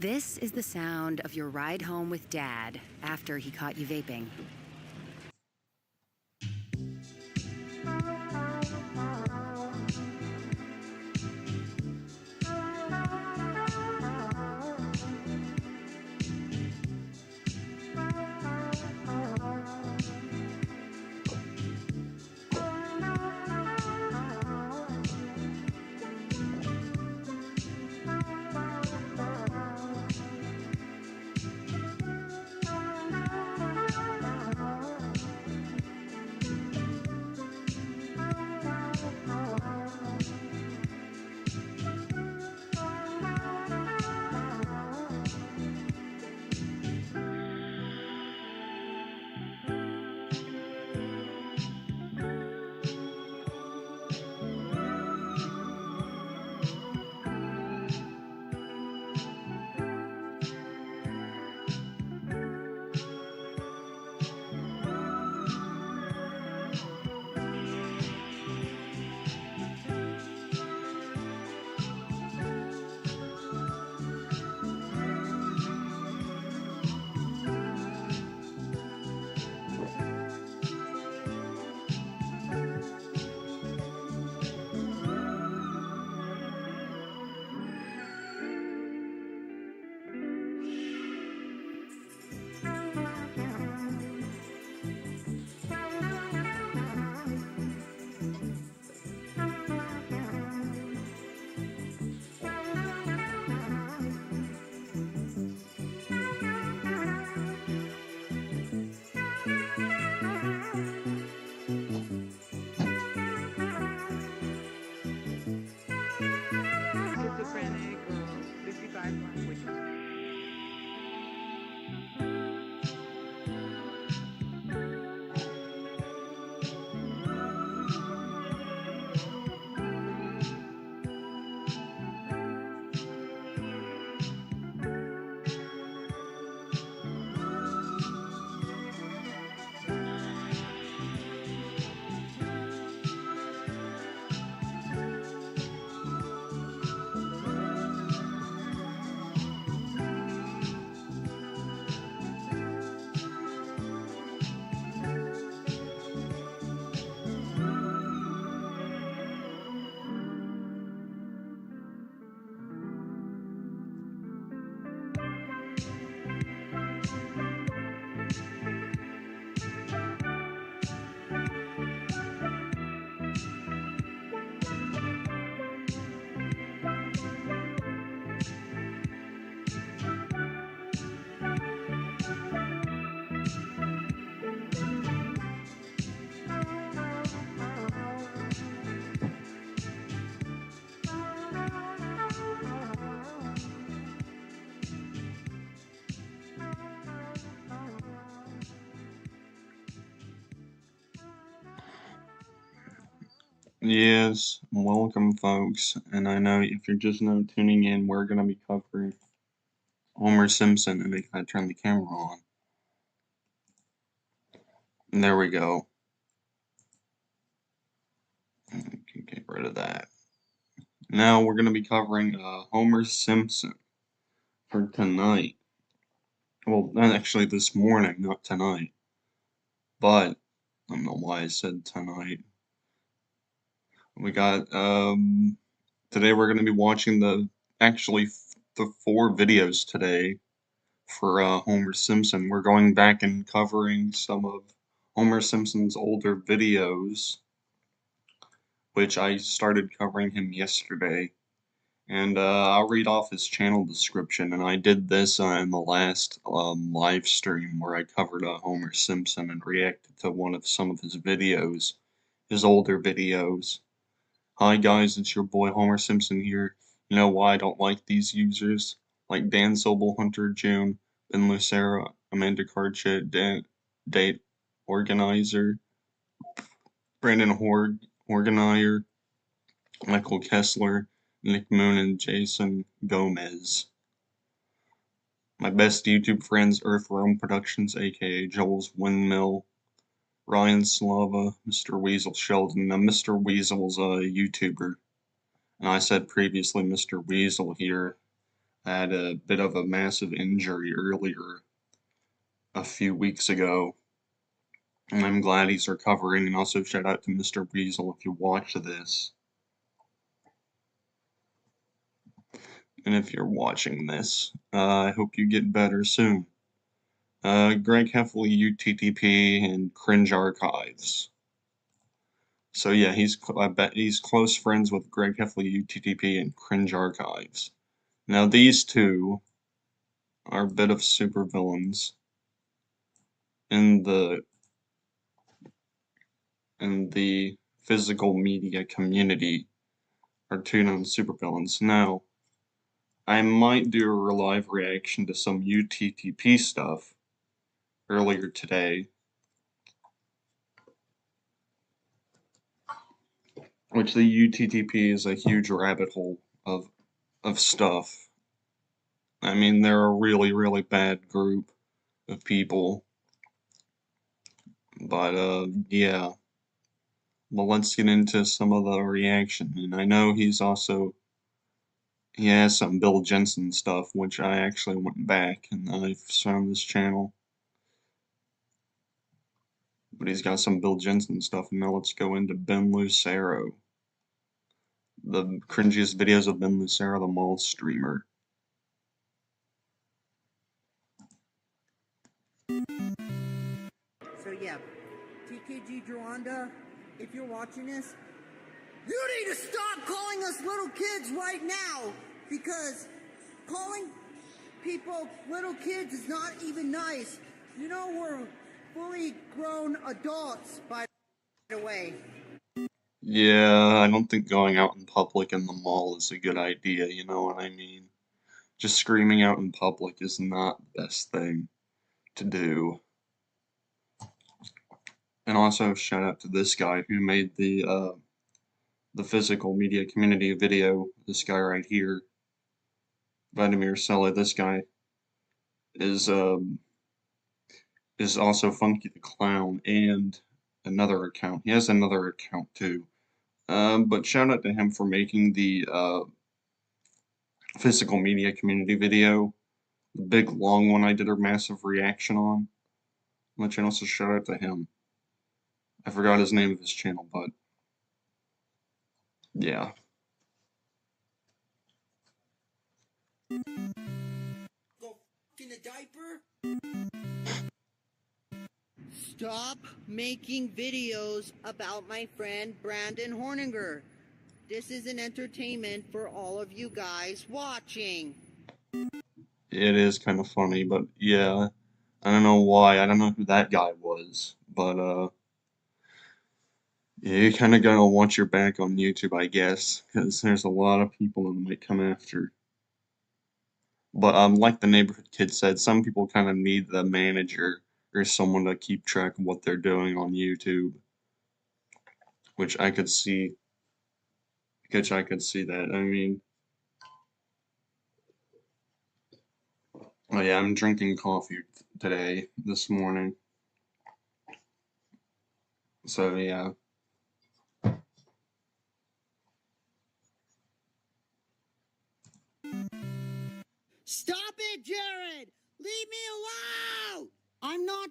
This is the sound of your ride home with Dad after he caught you vaping. Schizophrenic or 55 languages. Yes, welcome folks, and I know if you're just now tuning in, we're going to be covering Homer Simpson, and I turn the camera on. And there we go. I can get rid of that. Now we're going to be covering Homer Simpson for tonight. Well, actually this morning, not tonight. But, I don't know why I said tonight. We got, today we're going to be watching the 4 videos today for Homer Simpson. We're going back and covering some of Homer Simpson's older videos, which I started covering him yesterday. And I'll read off his channel description, and I did this in the last live stream where I covered Homer Simpson and reacted to some of his videos, his older videos. Hi guys, it's your boy Homer Simpson here. You know why I don't like these users? Like Dan Sobel, Hunter June, Ben Lucera, Amanda Carchett, Date Organizer, Brandon Organizer, Michael Kessler, Nick Moon, and Jason Gomez. My best YouTube friends, Earth Realm Productions, aka Joel's Windmill, Ryan Slava, Mr. Weasel Sheldon. Now, Mr. Weasel's a YouTuber. And I said previously Mr. Weasel here. had a bit of a massive injury earlier a few weeks ago. And I'm glad he's recovering, and also shout out to Mr. Weasel if you watch this. And if you're watching this, I hope you get better soon. Greg Heffley, UTTP, and Cringe Archives. So yeah, I bet he's close friends with Greg Heffley, UTTP, and Cringe Archives. Now these two are a bit of supervillains in the physical media community, are two known supervillains. Now, I might do a live reaction to some UTTP stuff earlier today, which the UTTP is a huge rabbit hole of stuff. I mean, they're a really, really bad group of people. But, yeah. Well, let's get into some of the reaction. And I know he has some Bill Jensen stuff, which I actually went back and I found this channel. But he's got some Bill Jensen stuff. Now let's go into Ben Lucero. The cringiest videos of Ben Lucero, the mall streamer. So yeah, TKG Drawanda, if you're watching this, you need to stop calling us little kids right now, because calling people little kids is not even nice. You know, we're fully grown adults, by the way. Yeah, I don't think going out in public in the mall is a good idea, you know what I mean? Just screaming out in public is not the best thing to do. And also shout out to this guy who made the physical media community video. This guy right here, Vladimir Sela. This guy is also Funky the Clown and another account. He has another account too. But shout out to him for making the physical media community video, the big long one I did a massive reaction on the channel. So shout out to him. I forgot his name of his channel, but yeah. Go in a diaper. Stop making videos about my friend Brandon Horninger. This is an entertainment for all of you guys watching. It is kind of funny, but yeah, I don't know why. I don't know who that guy was, but yeah, you kind of gotta watch your back on YouTube, I guess, because there's a lot of people that might come after. But like the neighborhood kid said, some people kind of need the manager or someone to keep track of what they're doing on YouTube, which I could see. Which I could see that. I mean, oh yeah, I'm drinking coffee today, this morning. So yeah. Stop it, Jared! Leave me alone! I'm not.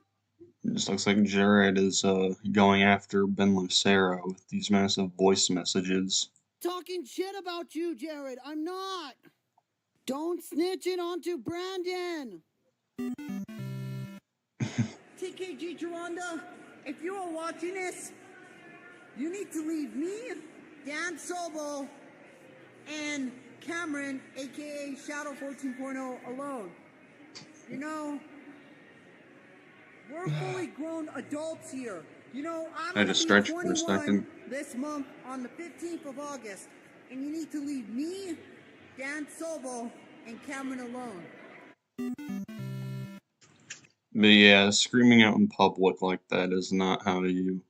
It just looks like Jared is going after Ben Lucero with these massive voice messages. Talking shit about you, Jared. I'm not. Don't snitch it onto Brandon. TKG Geronda, if you are watching this, you need to leave me, Dan Sobel, and Cameron, aka Shadow 14.0, alone. You know, we're fully grown adults here. You know, I'm I had gonna to be stretch for a 21 second. this month on the 15th of August, and you need to leave me, Dan Sobel, and Cameron alone. But yeah, screaming out in public like that is not how you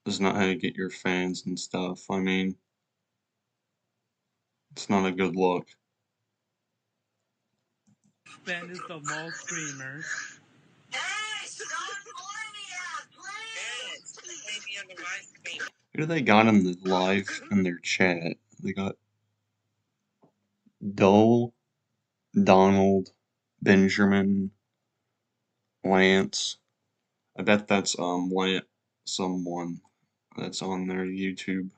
get your fans and stuff. I mean, it's not a good look. Ben is the mall screamer. Hey, stop calling me out, please! Who do they got in the live in their chat? They got Dole, Donald, Benjamin, Lance. I bet that's someone that's on their YouTube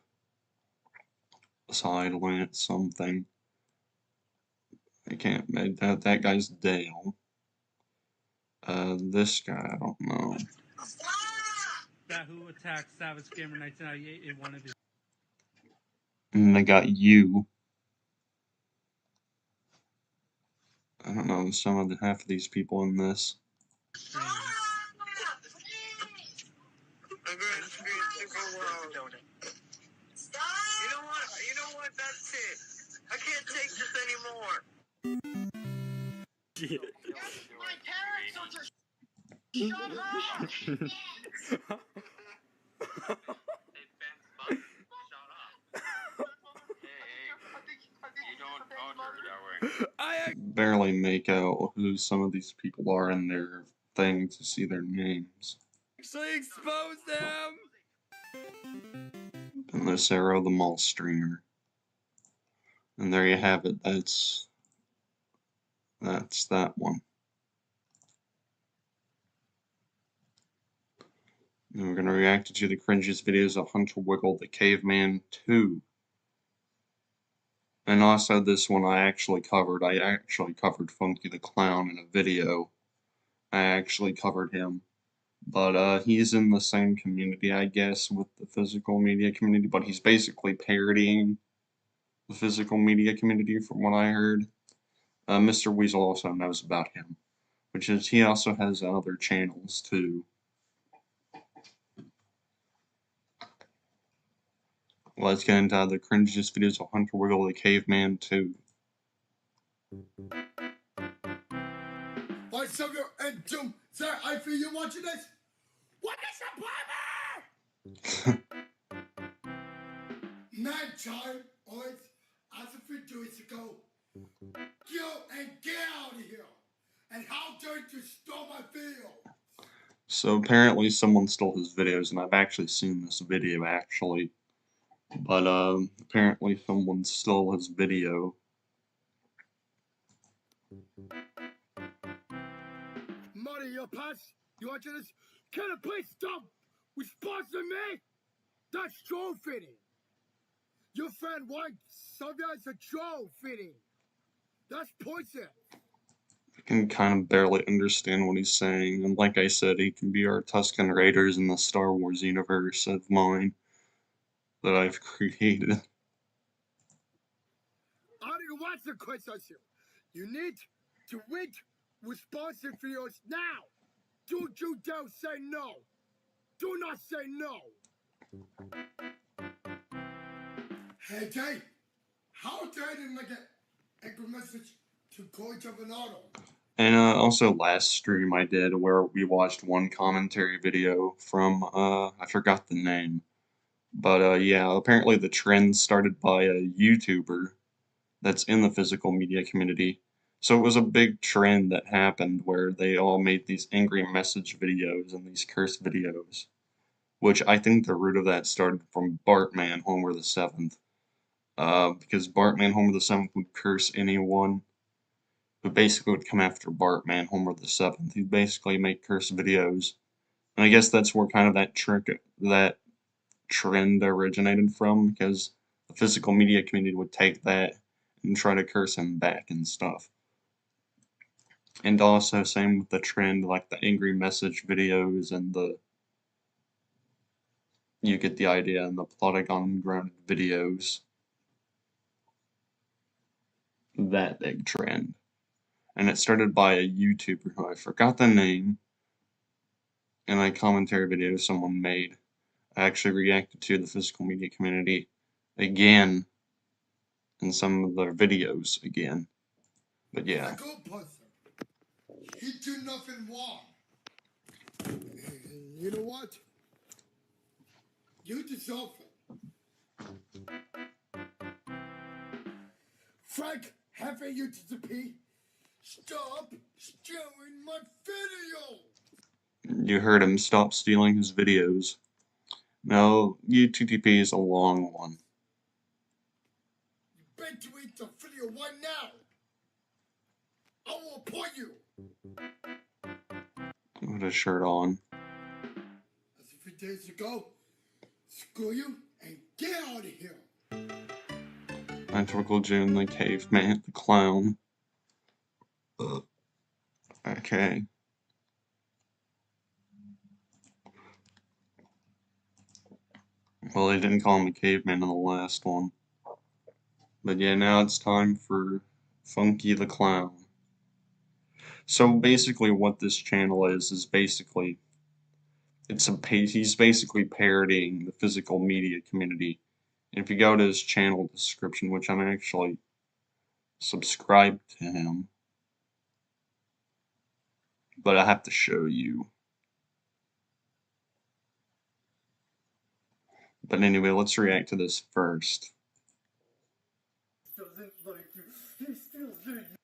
side, Lance something. I can't. That guy's Dale. This guy, I don't know. That who attacked Savage Gamer 1998 in one of his And I got you. I don't know some of the half of these people in this. streams. You know what? That's it. I can't take this anymore. My parents are just shut up. Barely make out who some of these people are in their thing to see their names. Actually expose them. And this arrow, the mall streamer. And there you have it. That's that one. And we're gonna react to the cringiest videos of Hunter Wiggle the Caveman 2. And also this one I actually covered. I actually covered Funky the Clown in a video. I actually covered him. But he's in the same community, I guess, with the physical media community, but he's basically parodying the physical media community from what I heard. Mr. Weasel also knows about him, which is he also has other channels too. Let's get into the cringiest videos of Hunter Wiggle the Caveman 2. Why, Sugar and Jim, sir, I feel you watching this. What is the problem? Man, child, alright, as a few days ago, get out of here. And how dare you stole my field? So apparently someone stole his videos, and I've actually seen this video actually. But apparently someone stole his video. Money, your pants, you watching this? Can you please stop sponsoring me? That's troll fitting. Your friend White, sometimes a troll fitting. That's poison. I can kind of barely understand what he's saying, and like I said, he can be our Tusken Raiders in the Star Wars universe of mine that I've created. I don't want the questions here. You need to read responsive videos now. Don't you dare say no. Do not say no. Hey, Jay, how dare you make a good message to Coach of an auto? And also last stream I did where we watched one commentary video from, I forgot the name. But yeah, apparently the trend started by a YouTuber that's in the physical media community. So it was a big trend that happened where they all made these angry message videos and these curse videos. Which I think the root of that started from Bartman Homer the 7th. Because Bartman Homer the 7th would curse anyone who basically would come after Bartman Homer the 7th. He'd basically make curse videos. And I guess that's where kind of that trend originated from, because the physical media community would take that and try to curse him back and stuff. And also same with the trend, like the angry message videos and you get the idea, and the Plotagon grounded videos. That big trend. And it started by a YouTuber who I forgot the name, in a commentary video someone made. I actually reacted to the physical media community again in some of their videos again. But yeah. He do nothing wrong. You know what? You deserve it. Frank, having you disappear. Stop stealing my video. You heard him, stop stealing his videos. No, UTTP is a long one. You bet to eat the video you right now. I will report you. With his shirt on. As a few days ago, screw you and get out of here. Typical June, the caveman, the clown. Okay. Well, they didn't call him a caveman in the last one. But yeah, now it's time for Funky the Clown. So basically what this channel is basically, he's basically parodying the physical media community. And if you go to his channel description, which I'm actually subscribed to him, but I have to show you. But anyway, let's react to this first. Doesn't like you. He still doing you.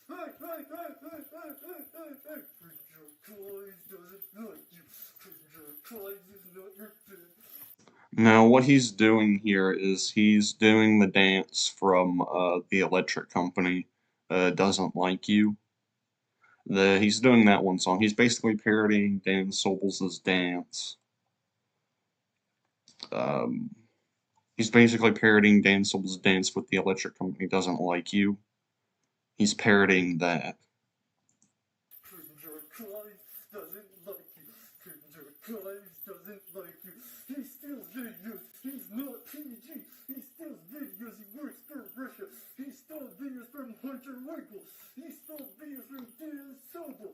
Doesn't like you. Is not your friend. Now, what he's doing here is he's doing the dance from the Electric Company, Doesn't Like You. He's doing that one song. He's basically parodying Dan Sobels' dance. He's basically parodying Dan Sobels' dance with the Electric Company Doesn't Like You. He's parodying that. Doesn't like you. Doesn't like you. He steals videos. He's not PG. He steals videos. He works for Russia. He stole videos from Hunter Winkle. He stole videos from Dan Sobel.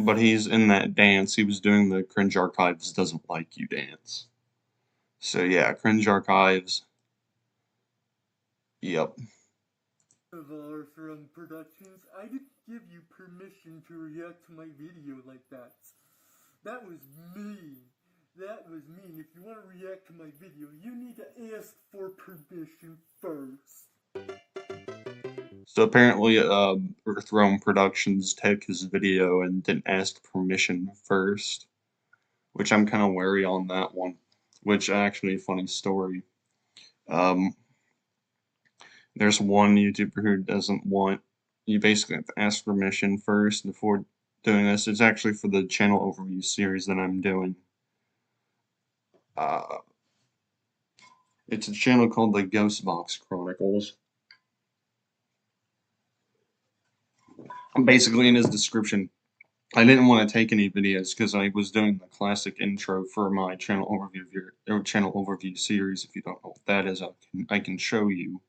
But he's in that dance. He was doing the Cringe Archives Doesn't Like You dance. So yeah, Cringe Archives. Yep. From Productions, I didn't give you permission to react to my video like that. That was mean. That was mean. If you want to react to my video, you need to ask for permission first. So apparently, Earthrealm Productions took his video and didn't ask permission first, which I'm kind of wary on that one. Which actually, funny story. There's one YouTuber who doesn't want, you basically have to ask permission first before doing this. It's actually for the channel overview series that I'm doing. It's a channel called the Ghostbox Chronicles. Basically, in his description, I didn't want to take any videos because I was doing the classic intro for my channel overview series. If you don't know what that is, I can show you.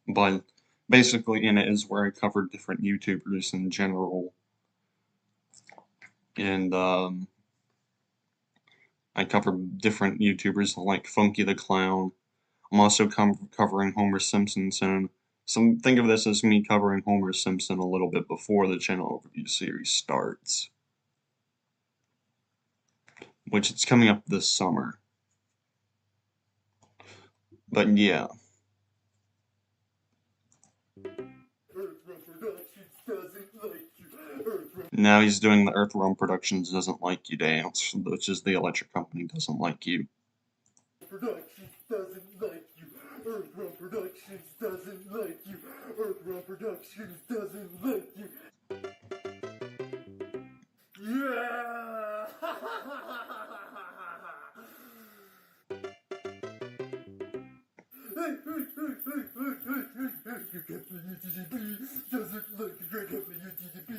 But basically, in it is where I covered different YouTubers in general, and I covered different YouTubers like Funky the Clown. I'm also covering Homer Simpson soon. So think of this as me covering Homer Simpson a little bit before the channel overview series starts, which it's coming up this summer. But yeah. Now he's doing the Earthrealm Productions Doesn't Like You dance, which is the Electric Company Doesn't Like You. Productions doesn't like you. Earthrealm Productions doesn't like you. Earthrealm Productions doesn't like you. Yeah! Doesn't like you, Greg Heffley, UTDP.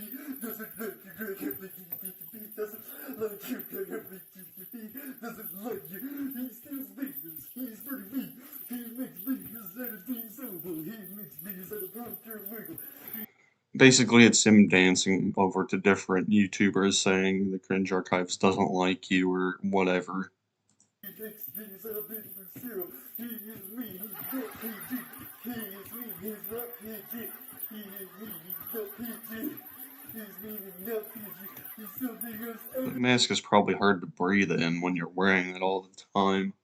Doesn't like you, Greg Heffley, UTDP. Doesn't like you, Greg Heffley, UTDP. Doesn't like you. He steals videos. He's pretty mean. He makes videos out of being sober. He makes videos out of Hunter Winkle. Basically, it's him dancing over to different YouTubers saying the Cringe Archives doesn't like you or whatever. He makes videos out of being zero. He is me. He's not PG. He is me. He's not PG. He is me. He's not PG. He's me. He's not PG. He's still videos out. The mask is probably hard to breathe in when you're wearing it all the time.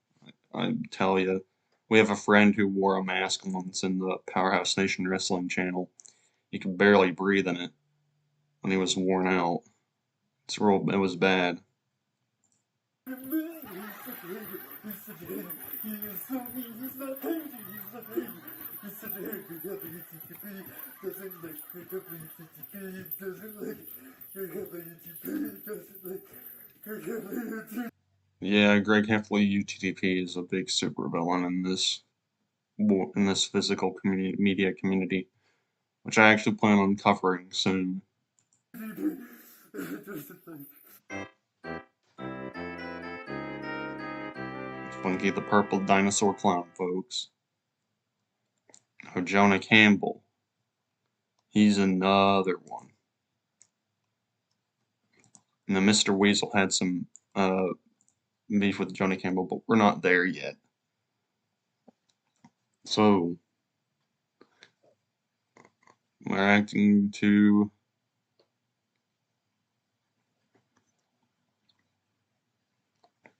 I tell you. We have a friend who wore a mask once in the Powerhouse Nation Wrestling channel. He could barely breathe in it when he was worn out. It was bad. He's such a hater. He is so mean. He's not hating. He's not hating. He's such a hater. WTTP doesn't like WTTP doesn't like WTTP doesn't like WTTP. Yeah, Greg Heffley UTTP is a big supervillain in this physical media community, which I actually plan on covering soon. Funky the Purple Dinosaur Clown, folks. Oh, Jonah Campbell. He's another one. And then Mr. Weasel had some beef with Jonah Campbell, but we're not there yet. So, we're acting to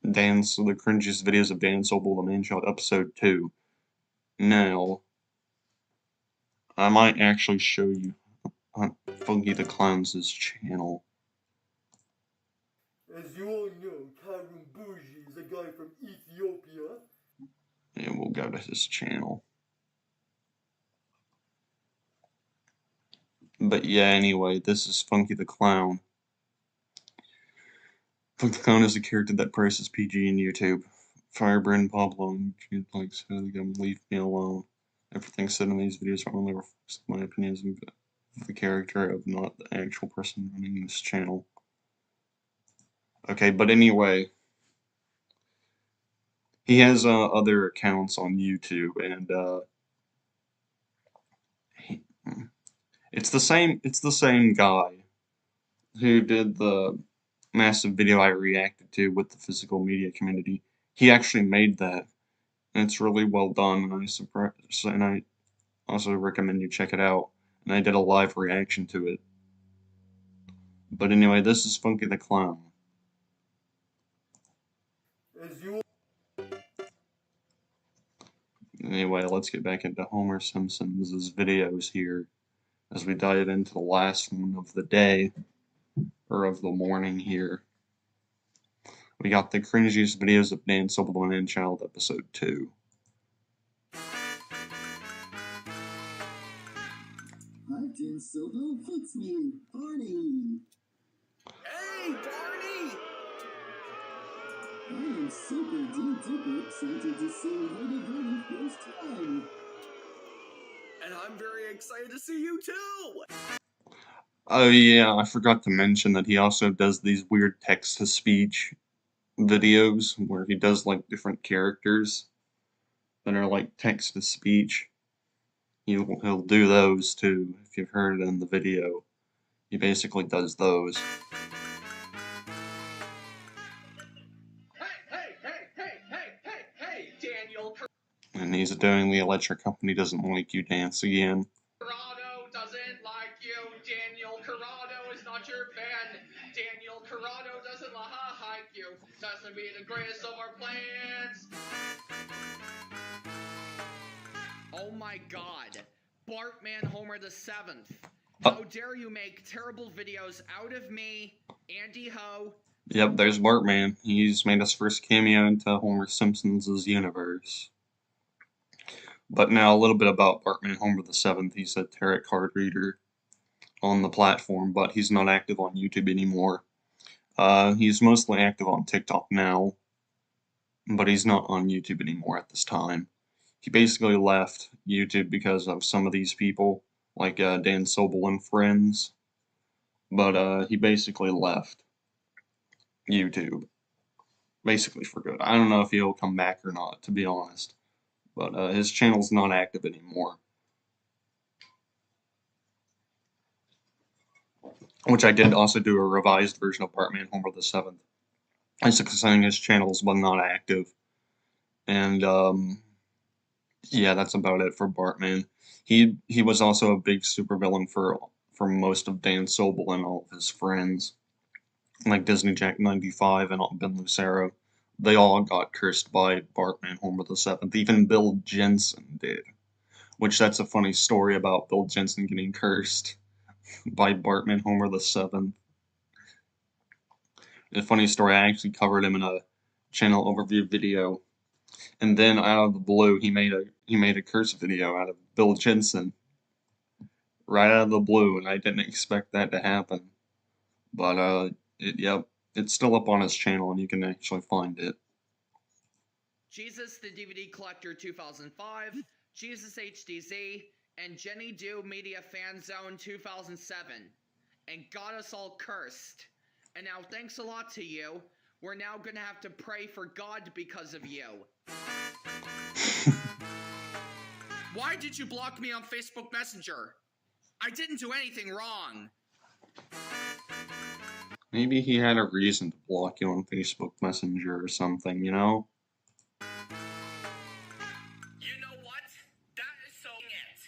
the cringiest videos of Dan Sobel, the Man-Child, episode 2. Now, I might actually show you Funky the Clown's channel. As you all know, Karun Bougie is a guy from Ethiopia. And we'll go to his channel. But yeah, anyway, this is Funky the Clown. Funky the Clown is a character that presses PG in YouTube. Firebrand Pablo and like said, leave me alone. Everything said in these videos only reflects my opinions of the character of not the actual person running this channel. Okay, but anyway, he has other accounts on YouTube, and it's the same guy who did the massive video I reacted to with the physical media community. He actually made that, and it's really well done, and I also recommend you check it out. And I did a live reaction to it. But anyway, this is Funky the Clown. Anyway, let's get back into Homer Simpson's videos here as we dive into the last one of the day, or of the morning here. We got the cringiest videos of Dan Sobel, the Man-Child, episode 2. Hi, Dan Sobel. It's me, Barney. Hey, Barney! I am super duper excited to see you for the very first time. And I'm very excited to see you too! Oh yeah, I forgot to mention that he also does these weird text-to-speech videos where he does like different characters that are like text-to-speech. He'll do those too, if you've heard it in the video. He basically does those. Hey, Daniel And he's doing the Electric Company Doesn't Like You dance again. Corrado doesn't like you. Daniel Corrado is not your fan. Daniel Corrado doesn't like you. Doesn't be the greatest of our plans. Oh my god. Bartman Homer the 7th. How dare you make terrible videos out of me, Andy Ho. Yep, there's Bartman. He's made his first cameo into Homer Simpson's universe. But now a little bit about Bartman Homer the 7th. He's a tarot card reader on the platform, but he's not active on YouTube anymore. He's mostly active on TikTok now, but he's not on YouTube anymore at this time. He basically left YouTube because of some of these people, like Dan Sobel and friends. But he basically left YouTube, basically for good. I don't know if he'll come back or not, to be honest. But his channel's not active anymore. Which I did also do a revised version of Bartman Homer the 7th. Basically saying his channel's not active. And yeah, that's about it for Bartman. He was also a big supervillain for most of Dan Sobel and all of his friends. Like Disney Jack 95 and Ben Lucero. They all got cursed by Bartman Homer the 7th. Even Bill Jensen did. Which that's a funny story about Bill Jensen getting cursed by Bartman Homer the 7th. A funny story, I actually covered him in a channel overview video And then out of the blue, he made a curse video out of Bill Jensen, right out of the blue, and I didn't expect that to happen. But yep, it's still up on his channel, and you can actually find it. Jesus the DVD Collector 2005, Jesus HDZ, and Jenny Do Media Fan Zone 2007, and got us all cursed. And now thanks a lot to you. We're now gonna have to pray for God because of you. Why did you block me on Facebook Messenger? I didn't do anything wrong. Maybe he had a reason to block you on Facebook Messenger or something, you know? You know what? That is so it.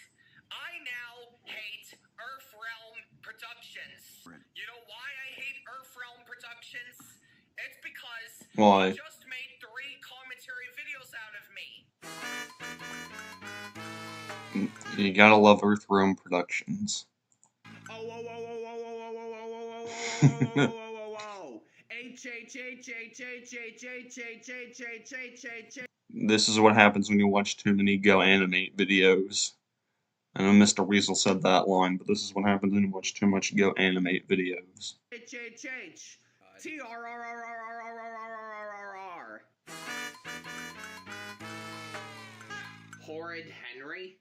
I now hate Earth Realm Productions. You know why I hate Earth Realm Productions? It's because Why? you just made 3 commentary videos out of me. You gotta love Earth Realm Productions. Oh, whoa, whoa, whoa, whoa, whoa, whoa, whoa, whoa, whoa, whoa, whoa, whoa, whoa. H. This is what happens when you watch too many Go Animate videos. I know Mr. Weasel said that line, but this is what happens when you watch too much Go Animate videos. TRRRRRRRRRRR. Horrid Henry?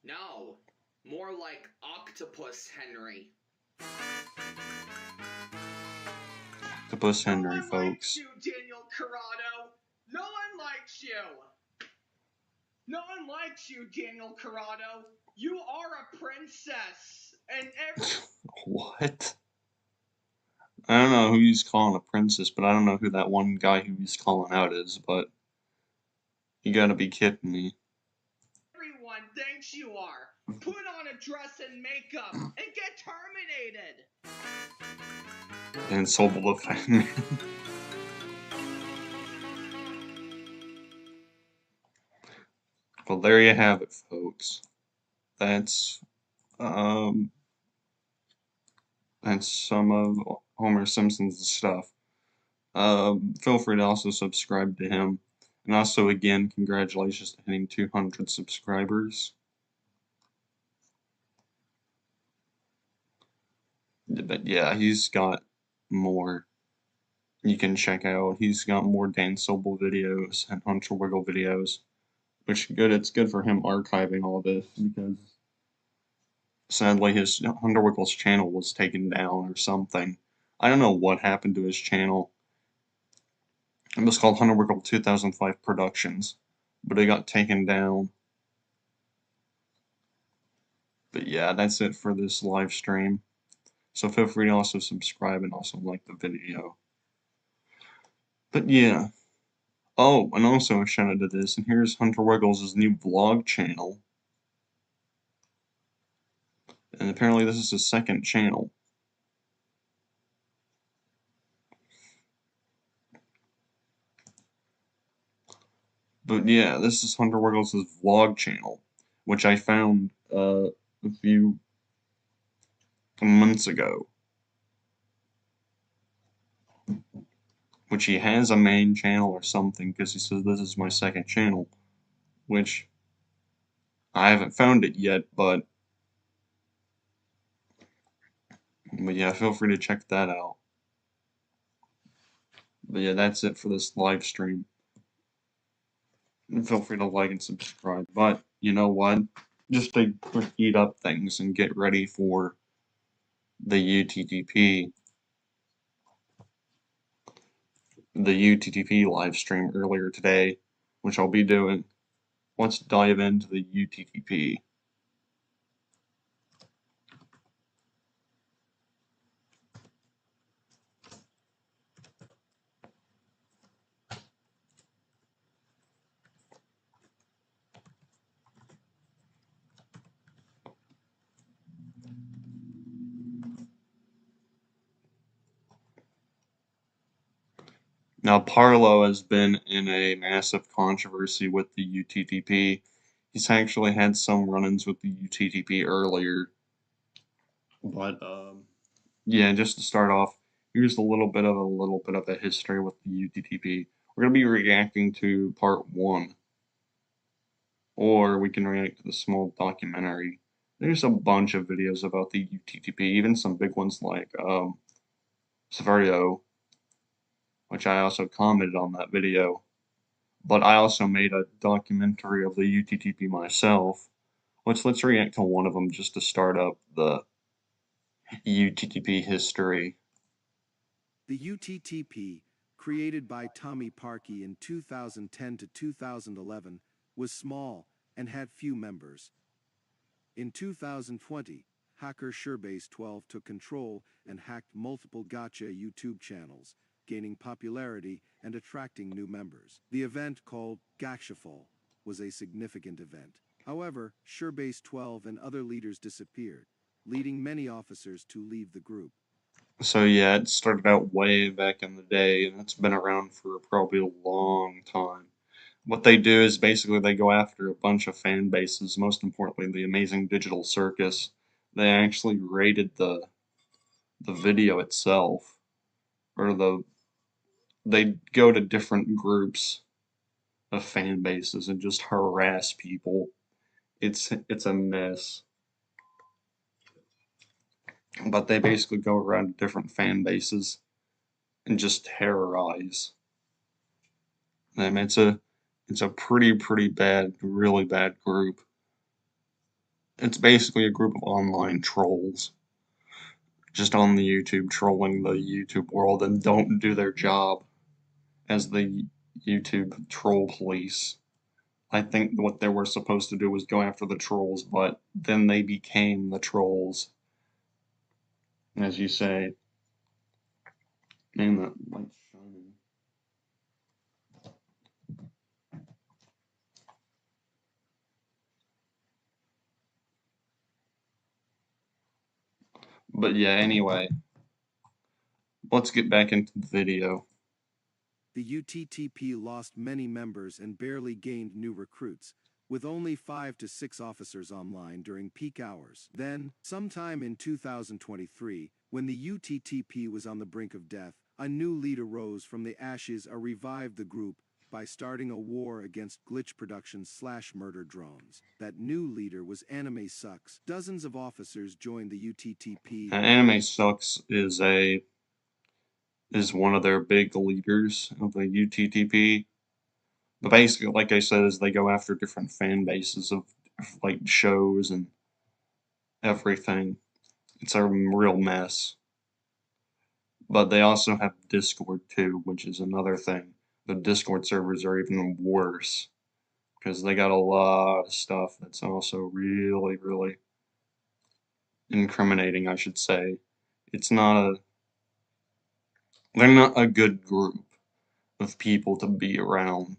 No, more like Octopus Henry. Octopus Henry, folks. No one likes you, Daniel Corrado. No one likes you. No one likes you, Daniel Corrado. You are a princess, and What? I don't know who he's calling a princess, but I don't know who that one guy who he's calling out is, but you gotta be kidding me. everyone thinks you are. Put on a dress and makeup and get terminated. And Soul of Henry. Well, there you have it, folks. That's some of Homer Simpson's stuff. Feel free to also subscribe to him. And also, again, congratulations to hitting 200 subscribers. But yeah, he's got more you can check out. He's got more Dan Sobel videos and Hunter Wiggle videos. Which good, it's good for him archiving all this, because sadly his Hunter Wiggle's channel was taken down or something. I don't know what happened to his channel. It was called Hunter Wiggle 2005 Productions, but it got taken down. But yeah, that's it for this live stream. So feel free to also subscribe and also like the video. But yeah. Oh, and also a shout out to this, and here's Hunter Wiggles' new vlog channel. And apparently this is his second channel. But yeah, this is Hunter Wiggles' vlog channel, which I found a few months ago. Which he has a main channel or something, because he says this is my second channel. Which I haven't found it yet, but yeah, feel free to check that out. But yeah, that's it for this live stream. And feel free to like and subscribe. But you know what? Just to heat up things and get ready for the UTTP live stream earlier today, which I'll be doing. Let's dive into the UTTP. Now, Parlo has been in a massive controversy with the UTTP. He's actually had some run-ins with the UTTP earlier. But yeah, just to start off, here's a little bit of a history with the UTTP. We're going to be reacting to part 1. Or we can react to the small documentary. There's a bunch of videos about the UTTP, even some big ones like Severio, which I also commented on that video. But I also made a documentary of the UTTP myself. Let's react to one of them just to start up the UTTP history. The UTTP, created by Tommy Parkey in 2010 to 2011, was small and had few members. In 2020, hacker Surebase12 took control and hacked multiple gotcha YouTube channels, gaining popularity and attracting new members. The event, called Gakshafall, was a significant event. However, Surebase12 and other leaders disappeared, leading many officers to leave the group. So yeah, it started out way back in the day, and it's been around for probably a long time. What they do is basically they go after a bunch of fan bases, most importantly the Amazing Digital Circus. They actually rated the video itself, or they go to different groups of fan bases and just harass people. It's a mess. But they basically go around to different fan bases and just terrorize them. It's a pretty bad, really bad group. It's basically a group of online trolls just on the YouTube trolling the YouTube world and don't do their job as the YouTube troll police. I think what they were supposed to do was go after the trolls, but then they became the trolls. As you say. Man, that light's shining. But yeah, anyway. Let's get back into the video. The UTTP lost many members and barely gained new recruits, with only 5 to 6 officers online during peak hours. Then, sometime in 2023, when the UTTP was on the brink of death, a new leader rose from the ashes and revived the group by starting a war against glitch production/murder drones. That new leader was Anime Sucks. Dozens of officers joined the UTTP. Anime Sucks is one of their big leaders of the UTTP. But basically, like I said, is they go after different fan bases of like shows and everything. It's a real mess. But they also have Discord too, which is another thing. The Discord servers are even worse because they got a lot of stuff that's also really incriminating, I should say. They're not a good group of people to be around,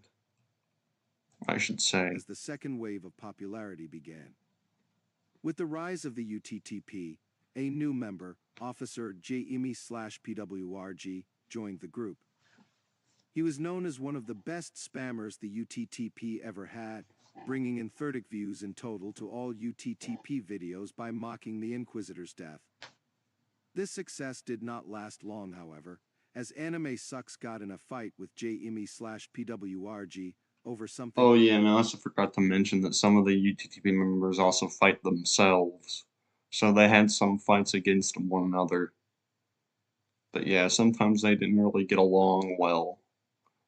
I should say. As the second wave of popularity began. With the rise of the UTTP, a new member, Officer JEMI/PWRG, joined the group. He was known as one of the best spammers the UTTP ever had, bringing in 30 views in total to all UTTP videos by mocking the Inquisitor's death. This success did not last long, however, as Anime Sucks got in a fight with JEMI/PWRG over something. Oh yeah, and I also forgot to mention that some of the UTTP members also fight themselves. So they had some fights against one another. But yeah, sometimes they didn't really get along well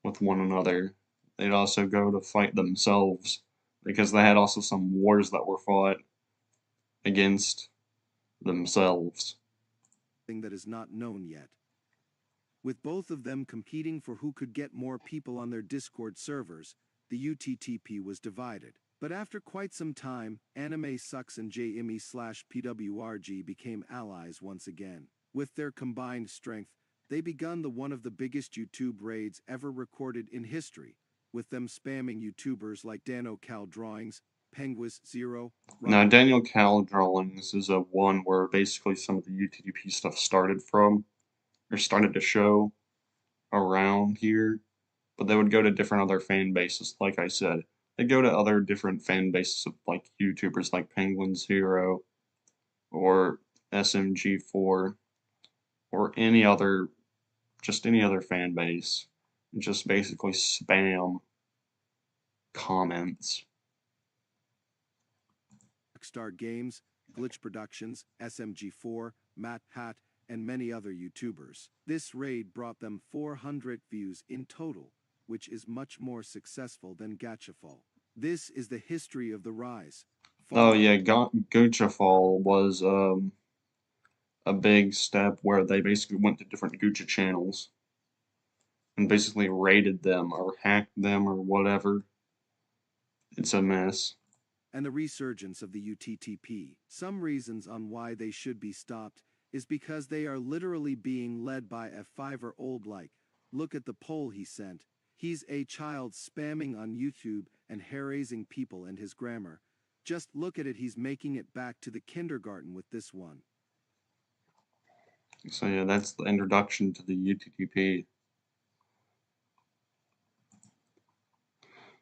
with one another. They'd also go to fight themselves because they had also some wars that were fought against themselves. That is not known yet. With both of them competing for who could get more people on their Discord servers, the UTTP was divided. But after quite some time, Anime Sucks and JEMI/PWRG became allies once again. With their combined strength, they begun one of the biggest YouTube raids ever recorded in history, with them spamming YouTubers like Dano Cal Drawings, Penguis Zero. Now, Daniel Cal Drawings is a one where basically some of the UTTP stuff started from, or started to show around here, but they would go to different other fan bases, like I said. They go to other different fan bases of like YouTubers like Penguin Zero or SMG4 or just any other fan base. just basically spam comments. Rockstar Games, Glitch Productions, SMG4, Matt Hat, and many other YouTubers. This raid brought them 400 views in total, which is much more successful than Gachafall. This is the history of the rise. Oh yeah, Gucci was a big step where they basically went to different Gucci channels and basically raided them or hacked them or whatever. It's a mess. And the resurgence of the UTTP. Some reasons on why they should be stopped is because they are literally being led by a 5-year-old. Like, look at the poll he sent. He's a child spamming on YouTube and hair-raising people and his grammar. Just look at it, he's making it back to the kindergarten with this one. So yeah, that's the introduction to the UTTP.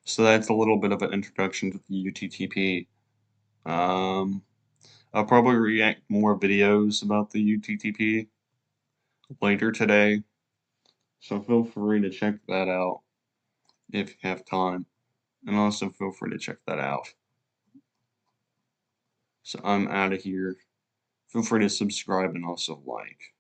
So that's a little bit of an introduction to the UTTP. I'll probably react more videos about the UTTP later today, so feel free to check that out if you have time, and also feel free to check that out. So I'm out of here. Feel free to subscribe and also like.